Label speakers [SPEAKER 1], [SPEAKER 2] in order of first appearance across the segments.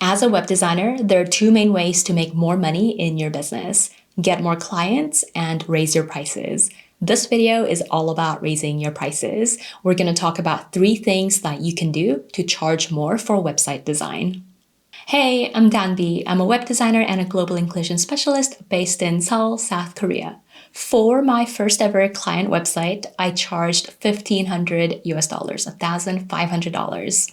[SPEAKER 1] As a web designer, there are two main ways to make more money in your business: get more clients and raise your prices. This video is all about raising your prices. We're going to talk about 3 things that you can do to charge more for website design. Hey, I'm Danby. I'm a web designer and a global inclusion specialist based in Seoul, South Korea. For my first ever client website, I charged $1,500 $1,500.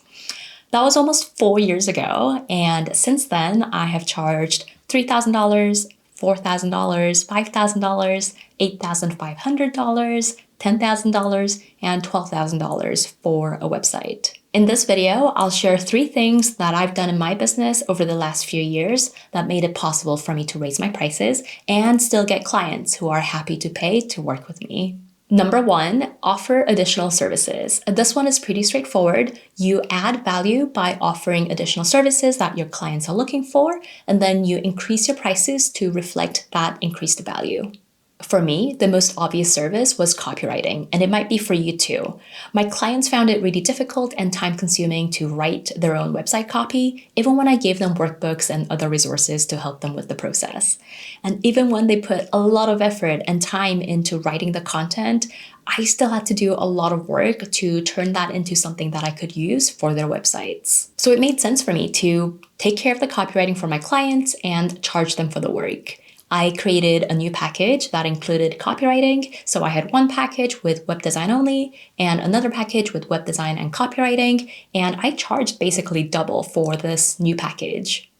[SPEAKER 1] That was almost 4 years ago, and since then I have charged $3,000, $4,000, $5,000, $8,500, $10,000, and $12,000 for a website. In this video, I'll share 3 things that I've done in my business over the last few years that made it possible for me to raise my prices and still get clients who are happy to pay to work with me. Number 1, offer additional services. This one is pretty straightforward. You add value by offering additional services that your clients are looking for, and then you increase your prices to reflect that increased value. For me, the most obvious service was copywriting, and it might be for you too. My clients found it really difficult and time-consuming to write their own website copy, even when I gave them workbooks and other resources to help them with the process. And even when they put a lot of effort and time into writing the content, I still had to do a lot of work to turn that into something that I could use for their websites. So it made sense for me to take care of the copywriting for my clients and charge them for the work. I created a new package that included copywriting. So I had one package with web design only and another package with web design and copywriting, and I charged basically double for this new package.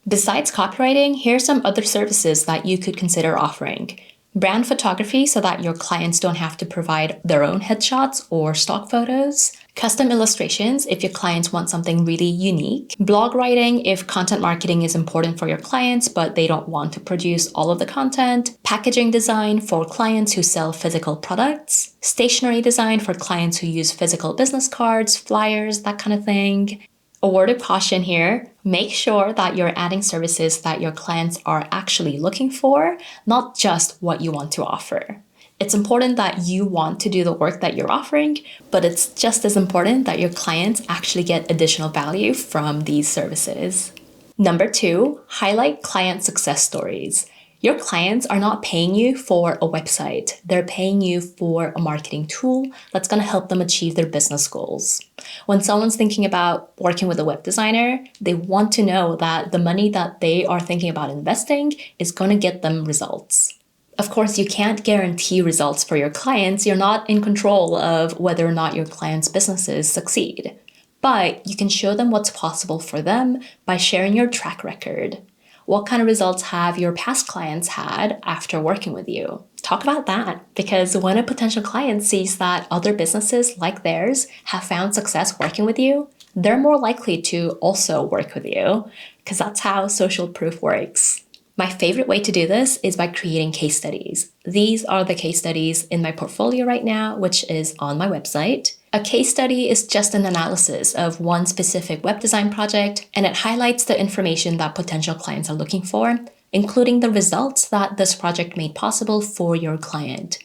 [SPEAKER 1] Besides copywriting, here's some other services that you could consider offering. Brand photography so that your clients don't have to provide their own headshots or stock photos. Custom illustrations if your clients want something really unique. Blog writing if content marketing is important for your clients but they don't want to produce all of the content. Packaging design for clients who sell physical products. Stationery design for clients who use physical business cards, flyers, that kind of thing. A word of caution here, make sure that you're adding services that your clients are actually looking for, not just what you want to offer. It's important that you want to do the work that you're offering, but it's just as important that your clients actually get additional value from these services. Number 2, highlight client success stories. Your clients are not paying you for a website. They're paying you for a marketing tool that's going to help them achieve their business goals. When someone's thinking about working with a web designer, they want to know that the money that they are thinking about investing is going to get them results. Of course, you can't guarantee results for your clients. You're not in control of whether or not your clients' businesses succeed. But you can show them what's possible for them by sharing your track record. What kind of results have your past clients had after working with you? Talk about that, because when a potential client sees that other businesses like theirs have found success working with you, they're more likely to also work with you, because that's how social proof works. My favorite way to do this is by creating case studies. These are the case studies in my portfolio right now, which is on my website. A case study is just an analysis of one specific web design project, and it highlights the information that potential clients are looking for, including the results that this project made possible for your client.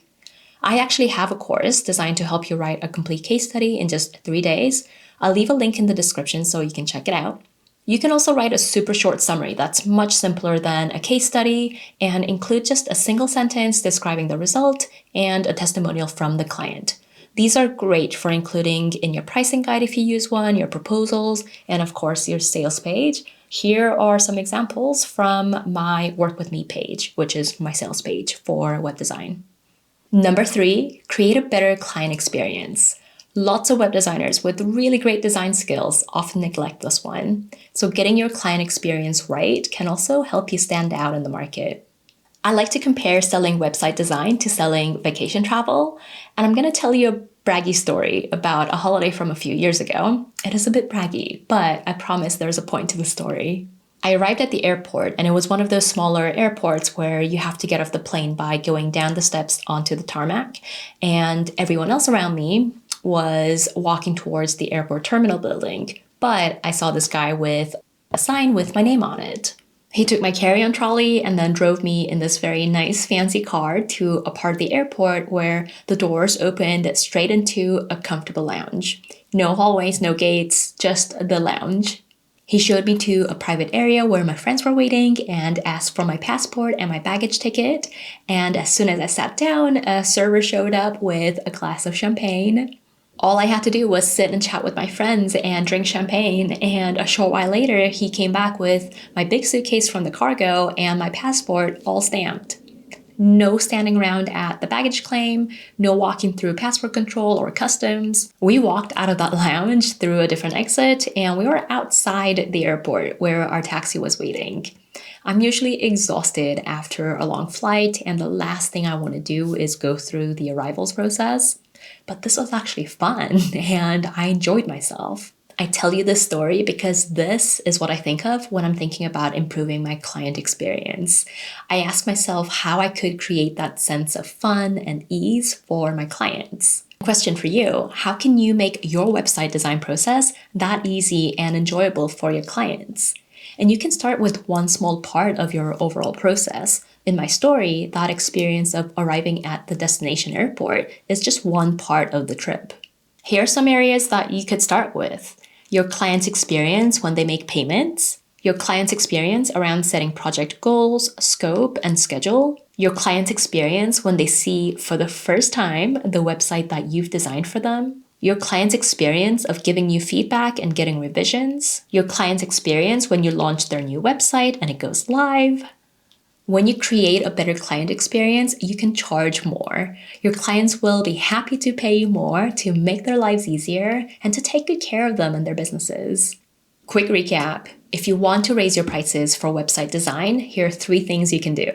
[SPEAKER 1] I actually have a course designed to help you write a complete case study in just 3 days. I'll leave a link in the description so you can check it out. You can also write a super short summary that's much simpler than a case study and include just a single sentence describing the result and a testimonial from the client. These are great for including in your pricing guide if you use one, your proposals, and of course your sales page. Here are some examples from my Work With Me page, which is my sales page for web design. Number 3, create a better client experience. Lots of web designers with really great design skills often neglect this one. So getting your client experience right can also help you stand out in the market. I like to compare selling website design to selling vacation travel, and I'm going to tell you a braggy story about a holiday from a few years ago. It is a bit braggy, but I promise there's a point to the story. I arrived at the airport, and it was one of those smaller airports where you have to get off the plane by going down the steps onto the tarmac, and everyone else around me was walking towards the airport terminal building, but I saw this guy with a sign with my name on it. He took my carry-on trolley and then drove me in this very nice fancy car to a part of the airport where the doors opened straight into a comfortable lounge. No hallways, no gates, just the lounge. He showed me to a private area where my friends were waiting and asked for my passport and my baggage ticket. And as soon as I sat down, a server showed up with a glass of champagne. All I had to do was sit and chat with my friends and drink champagne, and a short while later, he came back with my big suitcase from the cargo and my passport all stamped. No standing around at the baggage claim, no walking through passport control or customs. We walked out of that lounge through a different exit, and we were outside the airport where our taxi was waiting. I'm usually exhausted after a long flight, and the last thing I want to do is go through the arrivals process. But this was actually fun, and I enjoyed myself. I tell you this story because this is what I think of when I'm thinking about improving my client experience. I ask myself how I could create that sense of fun and ease for my clients. Question for you: how can you make your website design process that easy and enjoyable for your clients? And you can start with one small part of your overall process. In my story, that experience of arriving at the destination airport is just one part of the trip. Here are some areas that you could start with: your client's experience when they make payments, your client's experience around setting project goals, scope, and schedule, your client's experience when they see for the first time the website that you've designed for them, your client's experience of giving you feedback and getting revisions, your client's experience when you launch their new website and it goes live. When you create a better client experience, you can charge more. Your clients will be happy to pay you more to make their lives easier and to take good care of them and their businesses. Quick recap: if you want to raise your prices for website design, here are 3 things you can do.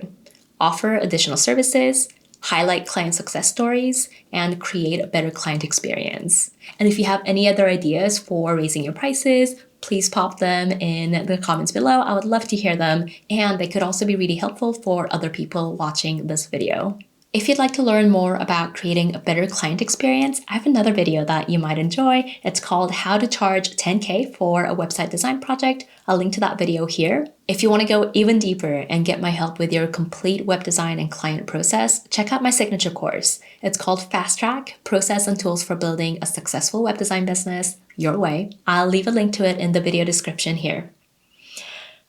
[SPEAKER 1] Offer additional services, highlight client success stories, and create a better client experience. And if you have any other ideas for raising your prices, please pop them in the comments below. I would love to hear them, and they could also be really helpful for other people watching this video. If you'd like to learn more about creating a better client experience, I have another video that you might enjoy. It's called How to Charge 10K for a Website Design Project. I'll link to that video here. If you want to go even deeper and get my help with your complete web design and client process, check out my signature course. It's called Fast Track: Process and Tools for Building a Successful Web Design Business Your Way. I'll leave a link to it in the video description here.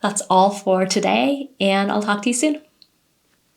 [SPEAKER 1] That's all for today, and I'll talk to you soon.